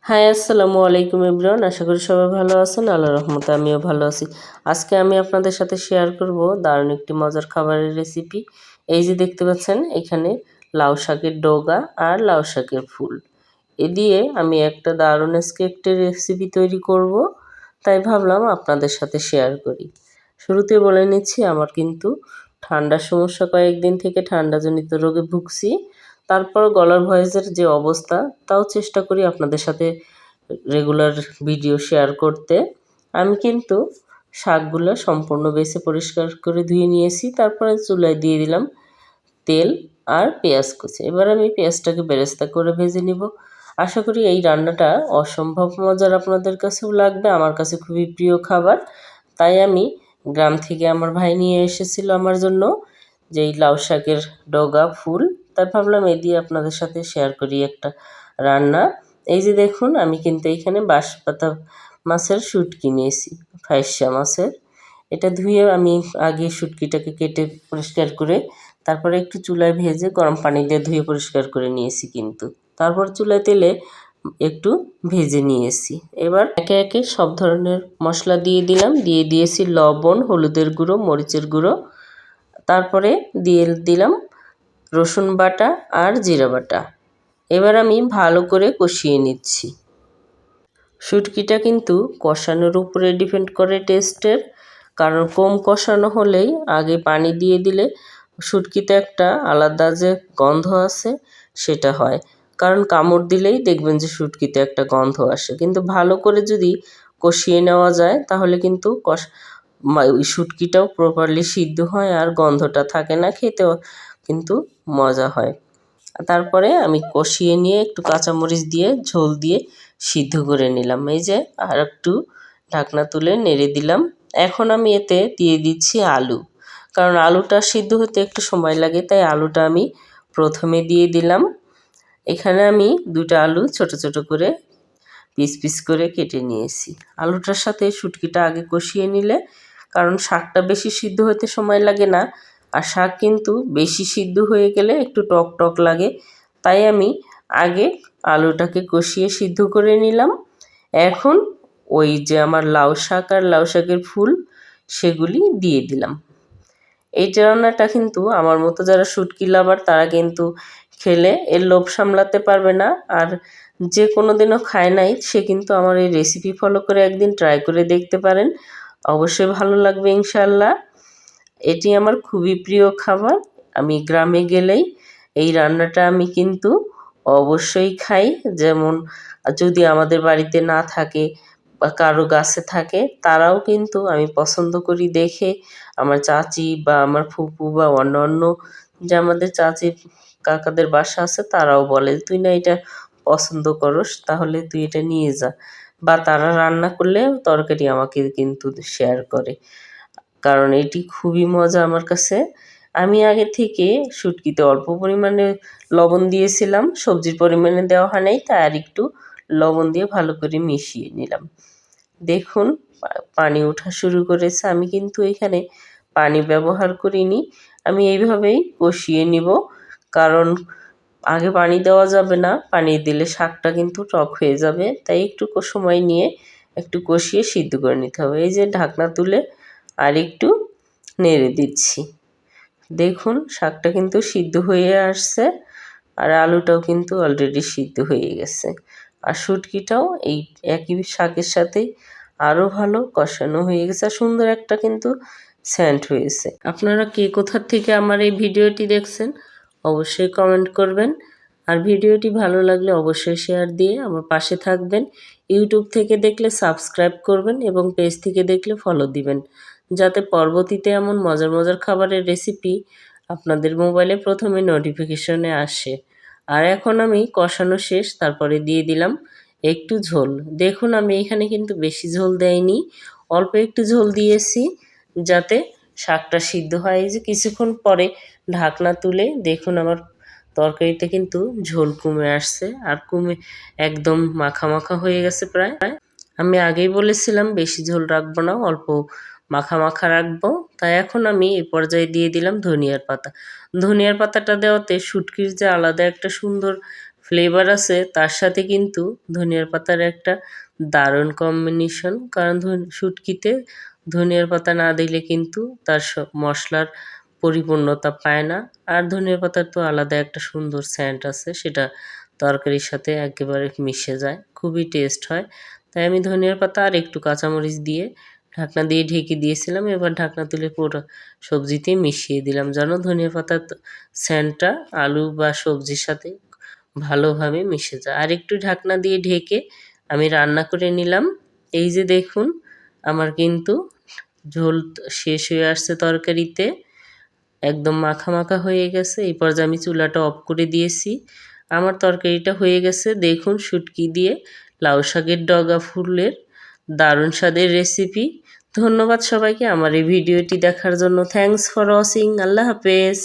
High আসসালামু আলাইকুম everyone. আশা করি সবাই ভালো আছেন। আল্লাহর রহমতে আমিও ভালো আছি। আজকে আমি আপনাদের সাথে শেয়ার করব দারুণ একটি মজার খাবারের রেসিপি। এই যে দেখতে পাচ্ছেন এখানে লাউ শাকের ডগা আর লাউ শাকের ফুল। এ দিয়ে আমি একটা দারুণ আজকে একটা রেসিপি তৈরি করব। তাই ভাবলাম আপনাদের সাথে শেয়ার করি। শুরুতে বলে নিচ্ছি আমার কিন্তু ঠান্ডার সমস্যা, কয়েকদিন থেকে ঠান্ডাজনিত রোগে ভুগছি। তারপর গলার ভয়েসের যে অবস্থা তাও চেষ্টা করি আপনাদের সাথে রেগুলার ভিডিও শেয়ার করতে। আমি কিন্তু শাকগুলো সম্পূর্ণ বেছে পরিষ্কার করে ধুয়ে নিয়েছি। তারপরে চুলায় দিয়ে দিলাম তেল আর পেঁয়াজ কুচি। এবার আমি পেঁয়াজটাকে বেরেস্তা করে ভেজে নিব। আশা করি এই রান্নাটা অসম্ভব মজার আপনাদের কাছেও লাগবে। আমার কাছে খুবই প্রিয় খাবার। তাই আমি গ্রাম থেকে আমার ভাই নিয়ে এসেছিল আমার জন্য যে এই লাউ শাকের ডগা ফুল। তাই ভাবলাম এই দিয়ে আপনাদের সাথে শেয়ার করি একটা রান্না। এই যে দেখুন আমি কিন্তু এইখানে বাঁশপাতা মাছের শুটকি নিয়েছি, ফাইসা মাছের। এটা ধুয়ে আমি আগে শুটকিটাকে কেটে পরিষ্কার করে তারপরে একটু চুলায় ভেজে গরম পানি দিয়ে ধুয়ে পরিষ্কার করে নিয়েছি কিন্তু। তারপর চুলায় তেলে একটু ভেজে নিয়েছি। এবার একে একে সব ধরনের মশলা দিয়ে দিলাম। দিয়ে দিয়েছি লবণ, হলুদের গুঁড়ো, মরিচের গুঁড়ো। তারপরে দিয়ে দিলাম রসুন বাটা আর জিরা বাটা। এবার আমি ভালো করে কষিয়ে নিচ্ছি। শুটকিটা কিন্তু কষানোর উপরে ডিপেন্ড করে টেস্টের। কারণ কম কষানো হলেই আগে পানি দিয়ে দিলে শুটকিতে একটা আলাদা যে গন্ধ আছে সেটা হয়। কারণ কামড় দিলেই দেখবেন যে শুটকিতে একটা গন্ধ আসে। কিন্তু ভালো করে যদি কষিয়ে নেওয়া যায় তাহলে কিন্তু ওই শুটকিটাও প্রপারলি সিদ্ধ হয় আর গন্ধটা থাকে না, খেতেও কিন্তু মজা হয়। তারপরে আমি কষিয়ে নিয়ে একটু কাঁচামরিচ দিয়ে ঝোল দিয়ে সিদ্ধ করে নিলাম। এই যে আর একটু ঢাকনা তুলে নেড়ে দিলাম। এখন আমি এতে দিয়ে দিচ্ছি আলু। কারণ আলুটা সিদ্ধ হতে একটু সময় লাগে, তাই আলুটা আমি প্রথমে দিয়ে দিলাম। এখানে আমি দুটো আলু ছোট ছোট করে পিস পিস করে কেটে নিয়েছি। আলুটার সাথে শুটকিটা আগে কষিয়ে নিলে, কারণ শাকটা বেশি সিদ্ধ হতে সময় লাগে না, আর শাক কিন্তু বেশি সিদ্ধ হয়ে গেলে একটু টক টক লাগে। তাই আমি আগে আলুটাকে কষিয়ে সিদ্ধ করে নিলাম। এখন ওই যে আমার লাউ শাক আর লাউ শাকের ফুল সেগুলি দিয়ে দিলাম। এই রান্নাটা কিন্তু আমার মতো যারা শুটকি লাভার তারা কিন্তু খেলে এর লোভ সামলাতে পারবে না। আর যে কোনো দিনও খায় নাই সে কিন্তু আমার এই রেসিপি ফলো করে একদিন ট্রাই করে দেখতে পারেন। অবশ্যই ভালো লাগবে ইনশাল্লাহ। এটি আমার খুবই প্রিয় খাবার। আমি গ্রামে গেলেই এই রান্নাটা আমি কিন্তু অবশ্যই খাই। যেমন যদি আমাদের বাড়িতে না থাকে বা কারো গাছে থাকে তারাও কিন্তু আমি পছন্দ করি দেখে। আমার চাচি বা আমার ফুপু বা অন্য যে আমাদের চাচি কাকাদের বাসা আছে তারাও বলে, তুই না এটা পছন্দ করস তাহলে তুই এটা নিয়ে যা। বা তারা রান্না করলে তরকারি আমাকে কিন্তু শেয়ার করে। কারণ এটি খুবই মজা আমার কাছে। আমি আগে থেকে শুটকিতে অল্প পরিমাণে লবণ দিয়েছিলাম, সবজির পরিমাণে দেওয়া হয় নাই, তাই আর একটু লবণ দিয়ে ভালো করে মিশিয়ে নিলাম। দেখুন পানি ওঠা শুরু করেছে। আমি কিন্তু এখানে পানি ব্যবহার করিনি, আমি এইভাবেই কষিয়ে নিব। কারণ আগে পানি দেওয়া যাবে না, পানি দিলে শাকটা কিন্তু টক হয়ে যাবে। তাই একটু সময় নিয়ে একটু কষিয়ে সিদ্ধ করে নিতে হবে। এই যে ঢাকনা তুলে আর একটু নেড়ে দিচ্ছি। দেখুন শাকটা কিন্তু সিদ্ধ হয়ে আসছে আর আলুটাও কিন্তু অলরেডি সিদ্ধ হয়ে গেছে। আর শুটকিটাও এই একই শাকের সাথে আরও ভালো কষানো হয়ে গেছে আর সুন্দর একটা কিন্তু সেন্ট হয়েছে। আপনারা কে কোথার থেকে আমার এই ভিডিওটি দেখছেন অবশ্যই কমেন্ট করবেন। আর ভিডিওটি ভালো লাগলে অবশ্যই শেয়ার দিয়ে আমার পাশে থাকবেন। ইউটিউব থেকে দেখলে সাবস্ক্রাইব করবেন এবং পেজ থেকে দেখলে ফলো দিবেন, যাতে পরবর্তীতে এমন মজার মজার খাবারের রেসিপি আপনাদের মোবাইলে প্রথমে নোটিফিকেশনে আসে। আর এখন আমি কষানো শেষ, তারপরে দিয়ে দিলাম একটু ঝোল। দেখুন আমি এখানে কিন্তু বেশি ঝোল দেইনি, অল্প একটু ঝোল দিয়েছি যাতে শাকটা সিদ্ধ হয়। এই যে কিছুক্ষণ পরে ঢাকনা তুলে দেখুন আমার তরকারিতে কিন্তু ঝোল কমে আসছে আর কমে একদম মাখা মাখা হয়ে গেছে প্রায়। আমি আগেই বলেছিলাম বেশি ঝোল রাখবো না, অল্প মাখা মাখা রাখবো। তাই এখন আমি এই পর্যায়ে দিয়ে দিলাম ধনিয়ার পাতা। ধনিয়ার পাতাটা দেওয়াতে শুটকির যে আলাদা একটা সুন্দর ফ্লেভার আছে তার সাথে কিন্তু ধনিয়ার পাতার একটা দারুণ কম্বিনেশন, কারণ শুটকিতে ধনিয়ার পাতা না দিলে কিন্তু তার মশলার পরিপূর্ণতা পায় না। আর ধনিয়া পাতার তো আলাদা একটা সুন্দর সেন্ট আছে, সেটা তরকারির সাথে একেবারে মিশে যায়, খুবই টেস্ট হয়। তাই আমি ধনিয়ার পাতা আর একটু কাঁচামরিচ দিয়ে ঢাকনা দিয়ে ঢেকে দিয়েছিলাম। এবার ঢাকনা তুলে পুরো সবজিতে মিশিয়ে দিলাম যেন ধনিয়া পাতার সেন্টটা আলু বা সবজির সাথে ভালোভাবে মিশে যায়। আর একটু ঢাকনা দিয়ে ঢেকে আমি রান্না করে নিলাম। এই যে দেখুন, আমার কিন্তু ঝোল শেষ হয়ে আসছে তরকারিতে, একদম মাখা মাখা হয়ে গেছে। এই পর্যায়ে আমি চুলাটা অফ করে দিয়েছি। আমার তরকারিটা হয়ে গেছে। দেখুন, শুটকি দিয়ে লাউ শাকের ডগা ফুলের দারুণ স্বাদের রেসিপি। ধন্যবাদ সবাইকে আমার এই ভিডিওটি দেখার জন্য। Thanks for watching. আল্লাহ হাফেজ।